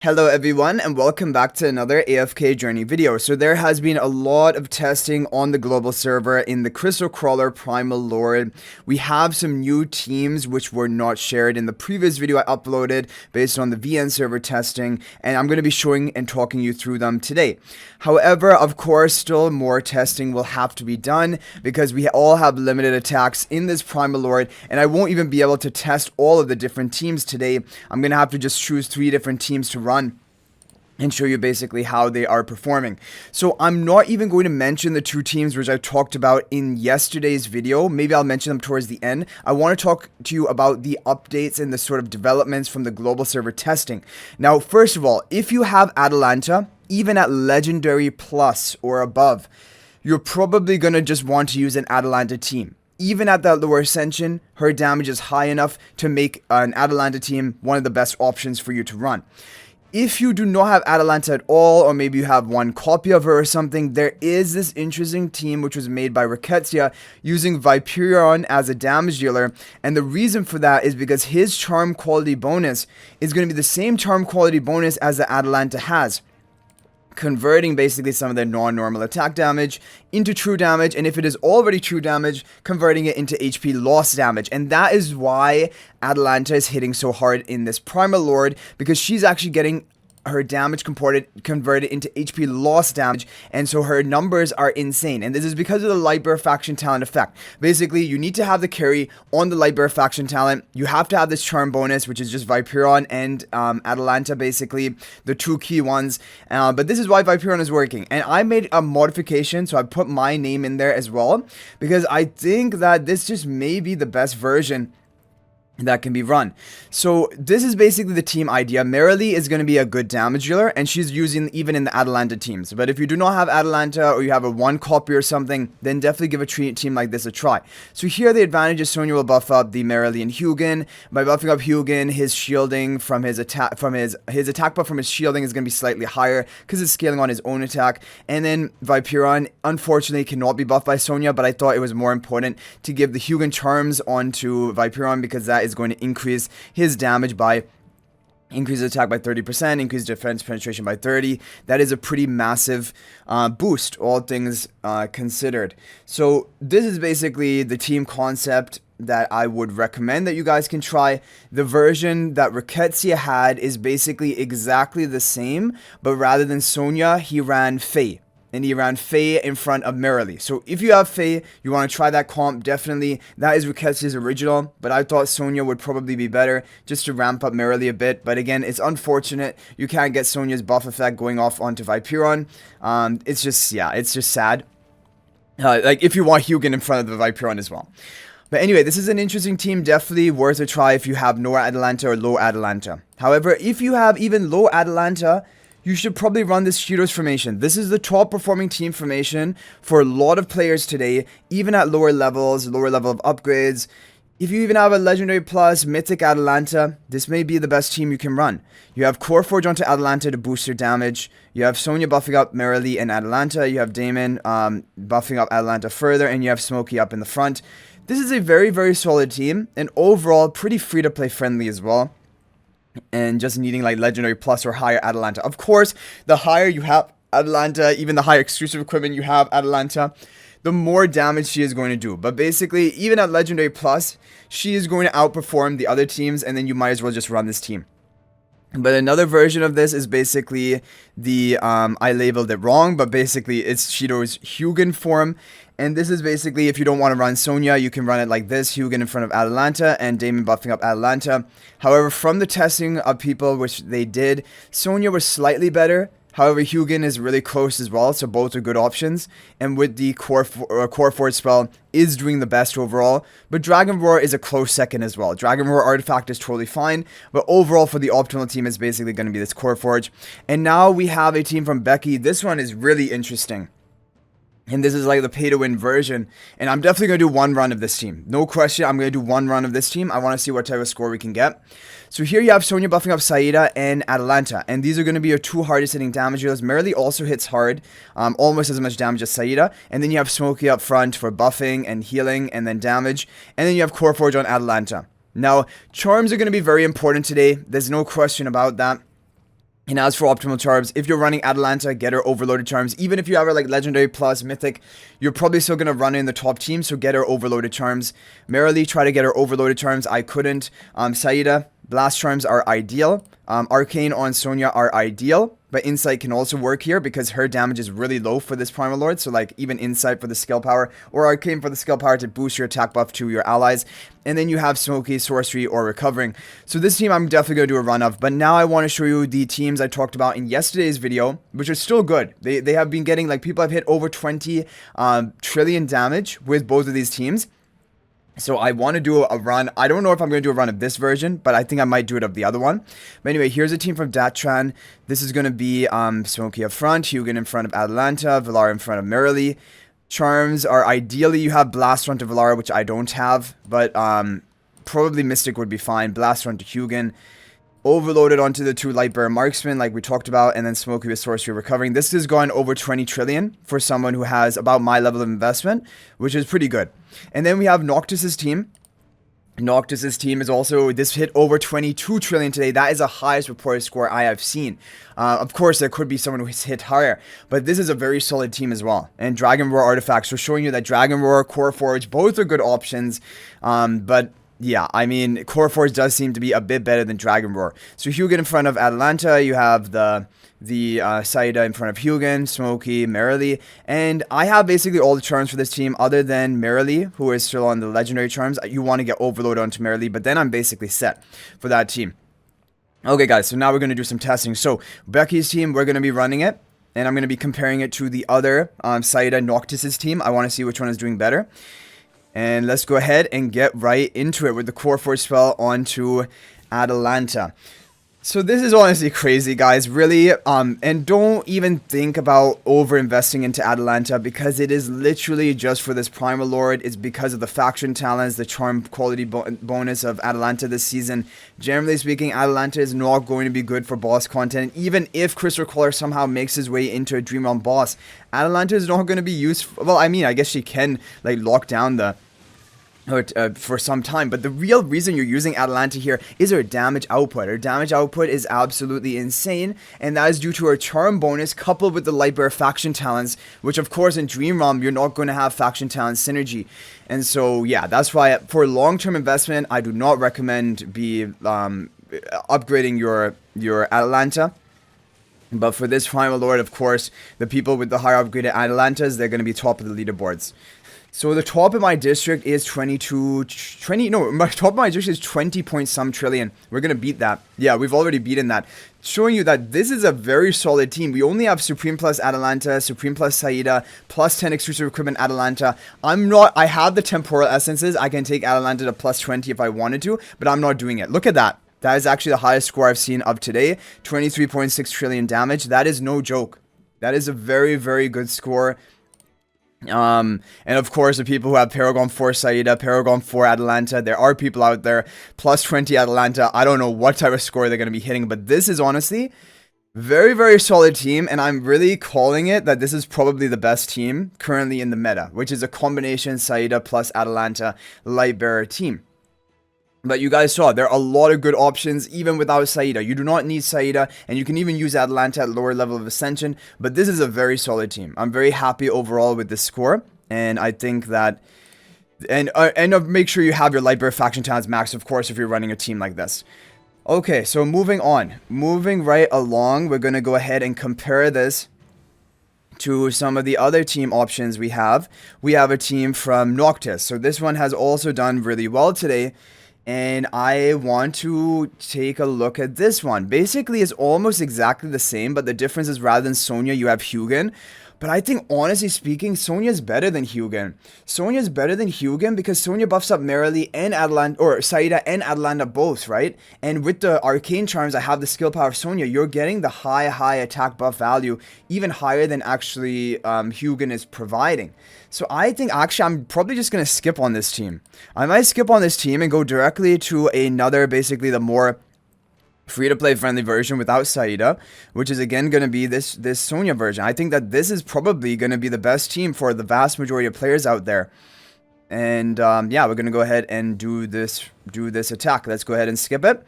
Hello everyone and welcome back to another AFK journey video. So there has been a lot of testing on the global server in the Crystal Crawler Primal Lord. We have some new teams which were not shared in the previous video I uploaded based on the VN server testing, and I'm going to be showing and talking you through them today. However, of course, still more testing will have to be done because we all have limited attacks in this Primal Lord, and I won't even be able to test all of the different teams today. I'm going to have to just choose 3 different teams to run and show you basically how they are performing. So I'm not even going to mention the 2 teams which I talked about in yesterday's video. Maybe I'll mention them towards the end. I want to talk to you about the updates and the sort of developments from the global server testing. Now, first of all, if you have Atalanta, even at Legendary Plus or above, you're probably going to just want to use an Atalanta team. Even at that lower ascension, her damage is high enough to make an Atalanta team one of the best options for you to run. If you do not have Atalanta at all, or maybe you have one copy of her or something, there is this interesting team which was made by Rickettsia using Viperian as a damage dealer, and the reason for that is because his charm quality bonus is going to be the same charm quality bonus as the Atalanta has, converting basically some of their non-normal attack damage into true damage, and if it is already true damage, converting it into HP loss damage. And that is why Atalanta is hitting so hard in this Primal Lord, because she's actually getting her damage converted into HP loss damage, and so her numbers are insane. And this is because of the Lightbearer faction talent effect. Basically, you need to have the carry on the Lightbearer faction talent. You have to have this charm bonus, which is just Viperian and Atalanta, basically the 2 key ones. But this is why Viperian is working, and I made a modification, so I put my name in there as well, because I think that this just may be the best version that can be run. So this is basically the team idea. Merrily is going to be a good damage dealer, and she's using even in the Atalanta teams. But if you do not have Atalanta, or you have a 1 copy or something, then definitely give a team like this a try. So here the advantage is Sonja will buff up the Merrily and Hugin. By buffing up Hugin, his shielding from his attack, his attack buff from his shielding is going to be slightly higher because it's scaling on his own attack. And then Viperian unfortunately cannot be buffed by Sonja, but I thought it was more important to give the Hugin charms onto Viperian, because that is going to increase his damage by increase attack by 30%, increase defense penetration by 30. That is a pretty massive boost, all things considered. So this is basically the team concept that I would recommend that you guys can try. The version that Rickettsia had is basically exactly the same, but rather than Sonja, he ran Faye. And he ran Faye in front of Merrily. So if you have Faye, you want to try that comp, definitely. That is Ricketsia's original, but I thought Sonja would probably be better just to ramp up Merrily a bit. But again, it's unfortunate you can't get Sonja's buff effect going off onto Viperian. It's just, yeah, it's just sad. Like, if you want Hugin in front of the Viperian as well. But anyway, this is an interesting team, definitely worth a try if you have no Atalanta or low Atalanta. However, if you have even low Atalanta, you should probably run this Cheetos formation. This is the top performing team formation for a lot of players today, even at lower levels, lower level of upgrades. If you even have a Legendary Plus, Mythic Atalanta, this may be the best team you can run. You have Core Forge onto Atalanta to boost your damage. You have Sonja buffing up Merrily and Atalanta. You have Damon buffing up Atalanta further, and you have Smokey up in the front. This is a very, very solid team, and overall pretty free-to-play friendly as well. And just needing like Legendary Plus or higher Atalanta. Of course, the higher you have Atalanta, even the higher exclusive equipment you have Atalanta, the more damage she is going to do. But basically, even at Legendary Plus, she is going to outperform the other teams, and then you might as well just run this team. But another version of this is basically the, I labeled it wrong, but basically it's Cheeto's Hugin form. And this is basically, if you don't want to run Sonja, you can run it like this, Hugin in front of Atalanta and Damon buffing up Atalanta. However, from the testing of people, which they did, Sonja was slightly better. However, Hugin is really close as well, so both are good options. And with the Core Forge spell, is doing the best overall. But Dragon Roar is a close second as well. Dragon Roar artifact is totally fine, but overall for the optimal team is basically going to be this Core Forge. And now we have a team from Becky. This one is really interesting. And this is like the pay-to-win version. And I'm definitely going to do 1 run of this team. No question, I'm going to do 1 run of this team. I want to see what type of score we can get. So here you have Sonja buffing up Saida and Atalanta. And these are going to be your 2 hardest hitting damage dealers. Merrily also hits hard, almost as much damage as Saida. And then you have Smokey up front for buffing and healing and then damage. And then you have Core Forge on Atalanta. Now, charms are going to be very important today. There's no question about that. And as for optimal charms, if you're running Atalanta, get her overloaded charms. Even if you have her like legendary plus mythic, you're probably still going to run in the top team, so get her overloaded charms. Merrily, try to get her overloaded charms. I couldn't. Saida, blast charms are ideal. Arcane on Sonja are ideal. But Insight can also work here because her damage is really low for this Primal Lord. So like even Insight for the skill power or Arcane for the skill power to boost your attack buff to your allies. And then you have Smoky, Sorcery, or Recovering. So this team I'm definitely going to do a run of. But now I want to show you the teams I talked about in yesterday's video, which are still good. They have been getting, like, people have hit over 20 trillion damage with both of these teams. So I want to do a run. I don't know if I'm going to do a run of this version, but I think I might do it of the other one. But anyway, here's a team from Datran. This is going to be Smoky up front, Hugin in front of Atalanta, Velara in front of Merrily. Charms are ideally you have Blast Run to Velara, which I don't have, but probably Mystic would be fine. Blast Run to Hugin. Overloaded onto the 2 Lightbearer Marksman, like we talked about, and then Smoky with Sorcery Recovering. This has gone over 20 trillion for someone who has about my level of investment, which is pretty good. And then we have Noctis's team. Noctis's team is also, this hit over 22 trillion today. That is the highest reported score I have seen. Of course, there could be someone who's hit higher, but this is a very solid team as well. And Dragon Roar artifacts, so showing you that Dragon Roar, Core Forge, both are good options, but yeah, I mean, Core Force does seem to be a bit better than Dragon Roar. So Hugin in front of Atalanta, you have the Saida in front of Hugin, Smoky, Merrily, and I have basically all the charms for this team other than Merrily, who is still on the legendary charms. You want to get overloaded onto Merrily, but then I'm basically set for that team. Okay, guys, so now we're going to do some testing. So Becky's team, we're going to be running it, and I'm going to be comparing it to the other Saida Noctis's team. I want to see which one is doing better. And let's go ahead and get right into it with the Core Force spell onto Atalanta. So this is honestly crazy, guys, really, and don't even think about over-investing into Atalanta because it is literally just for this Primal Lord. It's because of the faction talents, the charm quality bonus of Atalanta this season. Generally speaking, Atalanta is not going to be good for boss content. Even if Crystal Crawler somehow makes his way into a Dream Realm boss, Atalanta is not going to be used, well, I mean, I guess she can, like, lock down the for some time, but the real reason you're using Atalanta here is her damage output. Her damage output is absolutely insane, and that is due to her charm bonus coupled with the Lightbearer faction talents, which of course in Dream Realm you're not going to have faction talent synergy. And so yeah, that's why for long-term investment I do not recommend upgrading your Atalanta. But for this Primal Lord, of course, the people with the higher upgraded Atalantas, they're going to be top of the leaderboards. So the top of my district is my top of my district is 20 point some trillion. We're going to beat that. Yeah, we've already beaten that. Showing you that this is a very solid team. We only have Supreme plus Atalanta, Supreme plus Saida, plus 10 exclusive equipment Atalanta. I have the temporal essences. I can take Atalanta to plus 20 if I wanted to, but I'm not doing it. Look at that. That is actually the highest score I've seen of today. 23.6 trillion damage. That is no joke. That is a very, very good score. And of course the people who have Paragon 4 Saida, Paragon 4 Atalanta, there are people out there, plus 20 Atalanta. I don't know what type of score they're going to be hitting, but this is honestly very, very solid team, and I'm really calling it that this is probably the best team currently in the meta, which is a combination Saida plus Atalanta Lightbearer team. But you guys saw, there are a lot of good options even without Saida. You do not need Saida, and you can even use Atalanta at lower level of Ascension. But this is a very solid team. I'm very happy overall with this score. And I think that... And make sure you have your Lightbearer faction talents max, of course, if you're running a team like this. Okay, so moving on. Moving right along, we're going to go ahead and compare this to some of the other team options we have. We have a team from Noctis. So this one has also done really well today. And I want to take a look at this one. Basically, it's almost exactly the same, but the difference is rather than Sonja, you have Hugin. But I think, honestly speaking, Sonja is better than Hugin. Sonja is better than Hugin because Sonja buffs up Merrily and Atalanta, or Saida and Atalanta both, right? And with the Arcane Charms, I have the skill power of Sonja. You're getting the high attack buff value, even higher than actually Hugin is providing. So I think, actually, I'm probably just going to skip on this team. I might skip on this team and go directly to another, basically the more free-to-play friendly version without Saida, which is again going to be this Sonja version. I think that this is probably going to be the best team for the vast majority of players out there. And yeah, we're going to go ahead and do this attack. Let's go ahead and skip it.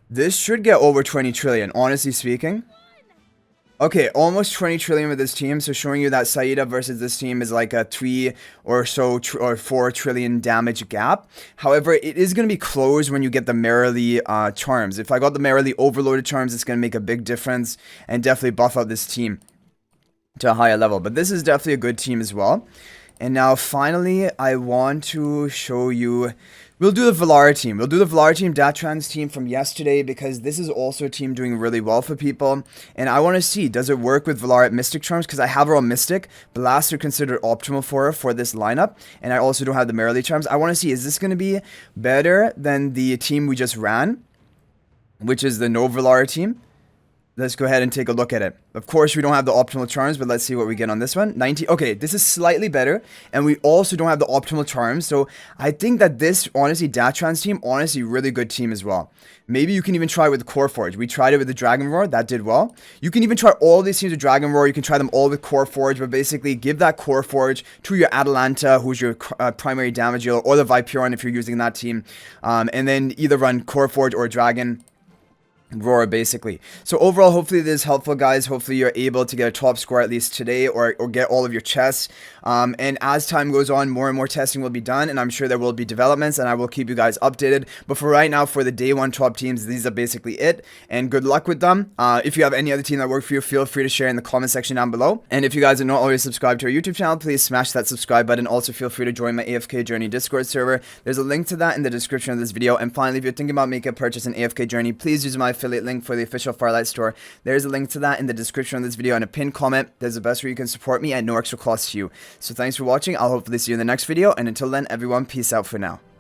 This should get over 20 trillion, honestly speaking. Okay, almost 20 trillion with this team, so showing you that Saida versus this team is like a 3 or so or 4 trillion damage gap. However, it is going to be closed when you get the Merrily charms. If I got the Merrily overloaded charms, it's going to make a big difference and definitely buff out this team to a higher level. But this is definitely a good team as well. And now finally, I want to show you, we'll do the Velara team. We'll do the Velara team, Datran's team from yesterday, because this is also a team doing really well for people. And I want to see, does it work with Velara at Mystic Charms? Because I have her on Mystic. Blast are considered optimal for her for this lineup. And I also don't have the Merrily Charms. I want to see, is this going to be better than the team we just ran, which is the no Velara team? Let's go ahead and take a look at it. Of course, we don't have the optimal charms, but let's see what we get on this one. 90. Okay, this is slightly better. And we also don't have the optimal charms. So I think that this, honestly, Datran's team, honestly, really good team as well. Maybe you can even try with the Core Forge. We tried it with the Dragon Roar. That did well. You can even try all these teams with Dragon Roar. You can try them all with Core Forge. But basically, give that Core Forge to your Atalanta, who's your primary damage dealer, or the Viperian if you're using that team. And then either run Core Forge or Dragon Roar, basically. So overall, hopefully this is helpful, guys. Hopefully you're able to get a top score at least today, or get all of your chests. And as time goes on, more and more testing will be done, and I'm sure there will be developments, and I will keep you guys updated. But for right now, for the day one top teams, these are basically it, and good luck with them. If you have any other team that work for you, feel free to share in the comment section down below. And if you guys are not already subscribed to our YouTube channel, please smash that subscribe button. Also, feel free to join my AFK Journey Discord server. There's a link to that in the description of this video. And finally, if you're thinking about making a purchase in AFK Journey, please use my affiliate link for the official Firelight store. There's a link to that in the description of this video and a pinned comment. There's the best way you can support me at no extra cost to you. So thanks for watching. I'll hopefully see you in the next video, and until then, everyone, peace out for now.